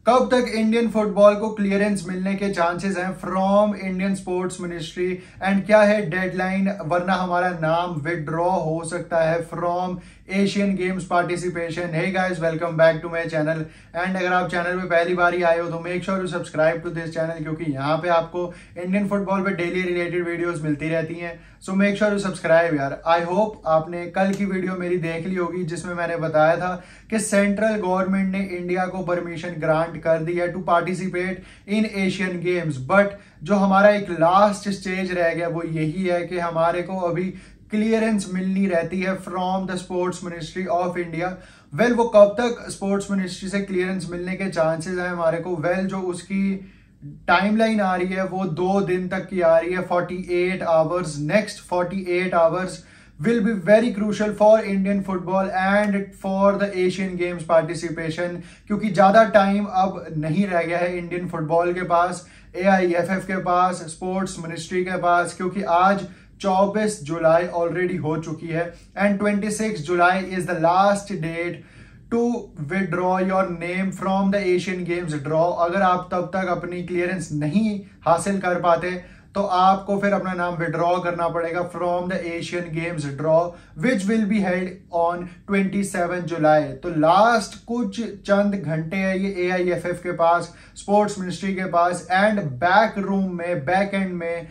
कब तक Indian football को क्लियरेंस मिलने के चांसेस हैं from Indian sports ministry and क्या है डेडलाइन, वरना हमारा नाम विड्रॉ हो सकता है from Asian games participation. Hey guys, welcome back to my channel and अगर आप चैनल पे पहली बार ही आए हो तो make sure to subscribe to this channel, क्योंकि यहाँ पे आपको इंडियन फुटबॉल पे डेली रिलेटेड वीडियोस मिलती रहती हैं। So make sure to subscribe यार। आई होप आपने कल की वीडियो मेरी देख ली होगी जिसमें मैंने बताया था कि सेंट्रल गवर्नमेंट ने इंडिया को परमिशन ग्रांट कर दी है to participate in Asian games, but जो हमारा एक लास्ट स्टेज रह गया वो यही है कि हमारे को अभी क्लियरेंस मिलनी रहती है from the sports ministry of India. Well, वो कब तक स्पोर्ट्स मिनिस्ट्री से क्लियरेंस मिलने के चांसेस हैं हमारे को? वेल, जो उसकी टाइमलाइन आ रही है वो 2 दिन तक की आ रही है, 48 hours. Next 48 hours will be very crucial for Indian football and for the Asian Games participation, क्योंकि ज़्यादा टाइम अब नहीं रह गया है इंडियन फुटबॉल के पास, AIFF के पास, स्पोर्ट्स मिनिस्ट्री के पास, क्योंकि आज 24 जुलाई ऑलरेडी हो चुकी है and 26 July is the last date to withdraw your name from the Asian games draw. अगर आप तब तक अपनी क्लियरेंस नहीं हासिल कर पाते तो आपको फिर अपना नाम विड्रॉ करना पड़ेगा from the Asian games draw which will be held on 27 जुलाई। तो लास्ट कुछ चंद घंटे है ये AIFF के पास, स्पोर्ट्स मिनिस्ट्री के पास एंड बैक रूम में, बैक एंड में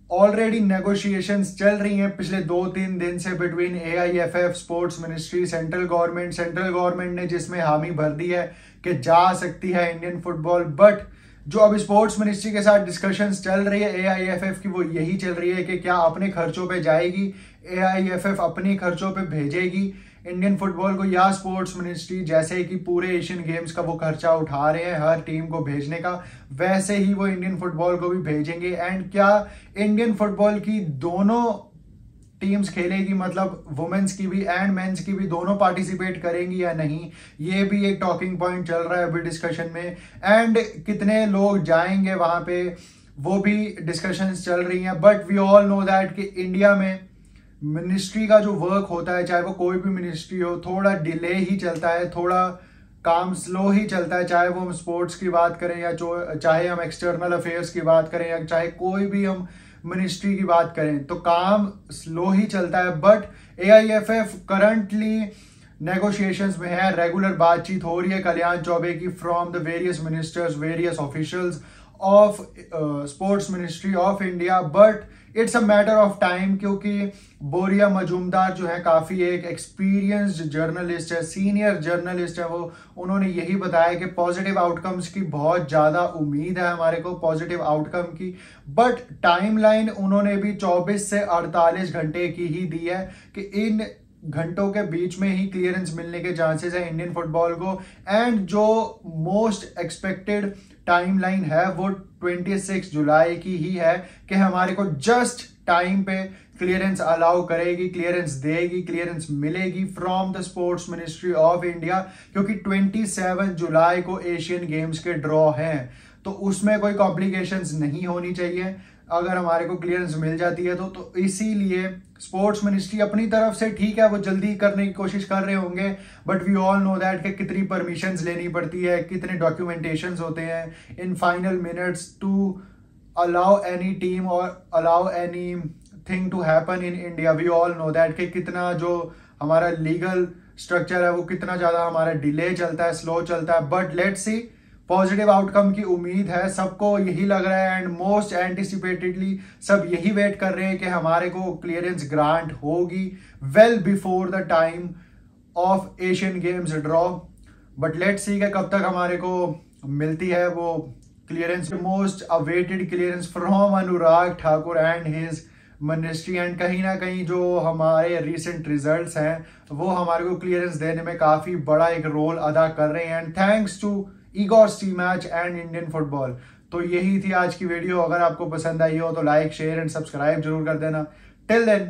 ऑलरेडी नेगोशिएशंस चल रही हैं पिछले 2-3 दिन से between AIFF, sports ministry, central government ने जिसमें हामी भर दी है कि जा सकती है इंडियन फुटबॉल। बट जो अभी स्पोर्ट्स मिनिस्ट्री के साथ डिस्कशंस चल रही है AIFF की, वो यही चल रही है कि क्या अपने खर्चों पे जाएगी AIFF, अपने खर्चों पे भेजेगी इंडियन फुटबॉल को, या स्पोर्ट्स मिनिस्ट्री जैसे कि पूरे एशियन गेम्स का वो खर्चा उठा रहे हैं हर टीम को भेजने का, वैसे ही वो इंडियन फुटबॉल को भी भेजेंगे। एंड क्या इंडियन फुटबॉल की दोनों टीम्स खेलेगी, मतलब वुमेन्स की भी एंड मेंस की भी, दोनों पार्टिसिपेट करेंगी या नहीं, ये भी एक टॉकिंग पॉइंट चल रहा है अभी डिस्कशन में। एंड कितने लोग जाएंगे वहां पे वो भी डिस्कशंस चल रही हैं। But we all know that कि इंडिया में मिनिस्ट्री का जो वर्क होता है, चाहे वो कोई भी मिनिस्ट्री हो, थोड़ा डिले ही चलता है, थोड़ा काम स्लो ही चलता है, चाहे वो हम स्पोर्ट्स की बात करें या चाहे हम एक्सटर्नल अफेयर्स की बात करें या चाहे कोई भी हम मिनिस्ट्री की बात करें, तो काम स्लो ही चलता है। बट AIFF करंटली नेगोशिएशंस में है, रेगुलर बातचीत हो रही है कल्याण चौबे की from the various ministers, various officials of sports ministry of India. But it's a matter of time, क्योंकि बोरिया मजूमदार जो है काफी एक एक्सपीरियंस्ड जर्नलिस्ट है, सीनियर जर्नलिस्ट है, वो उन्होंने यही बताया कि पॉजिटिव आउटकम्स की बहुत ज्यादा उम्मीद है हमारे को, पॉजिटिव आउटकम की। बट टाइमलाइन उन्होंने भी 24 से 48 घंटे की ही दी है कि इन घंटों के बीच में ही क्लियरेंस मिलने के चांसेस है इंडियन फुटबॉल को। एंड जो मोस्ट एक्सपेक्टेड टाइमलाइन है वो 26 जुलाई की ही है कि हमारे को जस्ट टाइम पे क्लियरेंस अलाउ करेगी, क्लियरेंस देगी, क्लियरेंस मिलेगी from the sports ministry of India, क्योंकि 27 जुलाई को एशियन गेम्स के ड्रॉ हैं, तो उसमें कोई कॉम्प्लिकेशंस नहीं होनी चाहिए अगर हमारे को क्लियरेंस मिल जाती है तो इसीलिए स्पोर्ट्स मिनिस्ट्री अपनी तरफ से, ठीक है, वो जल्दी करने की कोशिश कर रहे होंगे, but we all know that कि कितनी परमिशंस लेनी पड़ती है, कितने डॉक्यूमेंटेशंस होते हैं in final minutes to allow any team और allow anything to happen in India. We all know that कि कितना जो हमारा लीगल स्ट्रक्चर है वो कितना ज्यादा हमारा डिले चलता है, स्लो चलता है। But let's see, positive outcome की उम्मीद है, सबको यही लग रहा है एंड मोस्ट एंटिसिपेटेडली सब यही वेट कर रहे हैं कि हमारे को क्लियरेंस ग्रांट होगी well before the time of Asian games draw. But let's see कि कब तक हमारे को मिलती है वो clearance, most awaited clearance from Anurag Thakur and his ministry. And कहीं ना कहीं जो हमारे रिसेंट रिजल्ट्स हैं वो हमारे को क्लियरेंस देने में काफी बड़ा एक रोल अदा कर रहे हैं, and thanks to Igor match and Indian football. तो यही थी आज की वीडियो। अगर आपको पसंद आई हो तो लाइक, शेयर एंड सब्सक्राइब जरूर कर देना। Till then